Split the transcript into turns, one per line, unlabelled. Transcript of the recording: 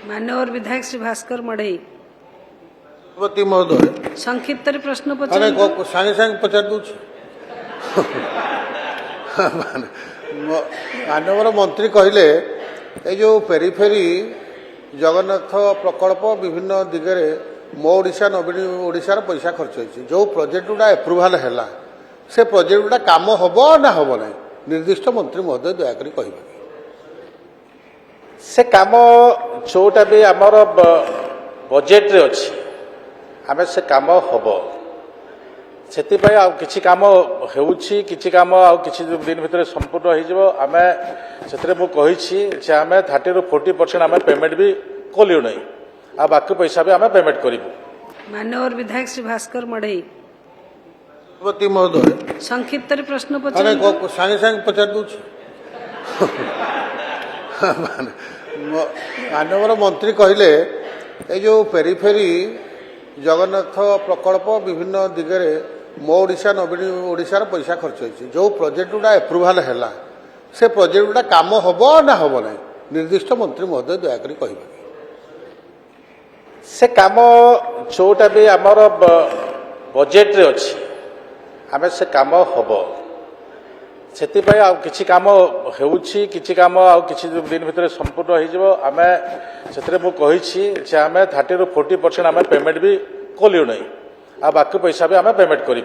मान्यवर विधायक श्री भास्कर मढ़ई
सभापति महोदय
संक्षिप्त प्रश्न
अरे
पचार
सागे सागे पचार दूच मानवर मंत्री कहले जो पेरीफेरी जगन्नाथ प्रकल्प विभिन्न दिगरे मो ओडिशा नवीन ओडिशार पैसा खर्च होती जो प्रोजेक्ट गुड़ा एप्रुवाल है से प्रोजेक्ट गुड़ा काम हम ना हम ना निर्दिष्ट मंत्री महोदय दयाकोरी कह
से काम जोटा भी आमर बजेट रे अच्छी आम से काम हम से किसी काम होउछि किछि काम आउ किछि दिन भितर संपूर्ण हो आम से मुझे आम 30 ରୁ 40% आम पेमेंट भी कलु नहीं आ बाकी पैसा भी आम पेमेंट करूँ।
मान्यवर विधायक श्री भास्कर मढ़ई
सभापति महोदय
संक्षिप्त प्रश्न
अरे
पचार
सागे सागे पचार दूच मानवर मंत्री कहले जो पेरीफेरी जगन्नाथ प्रकल्प विभिन्न दिगरे मो ओडिशा नवीन ओडिशार पैसा खर्च होती जो प्रोजेक्ट गुड़ा एप्रुवाल है से प्रोजेक्ट गुड़ा काम हम ना हम ना निर्दिष्ट मंत्री महोदय दयाकोरी कह
से काम जोटा भी आमर बजेट रे अच्छी आम से काम हम से किसी काम होउछि किछि काम आउ किछि दिन भितर संपूर्ण हो आम से मुझे आम 30 ରୁ 40% आम पेमेंट भी कलु नहीं आ बाकी पैसा भी आम पेमेंट करूँ।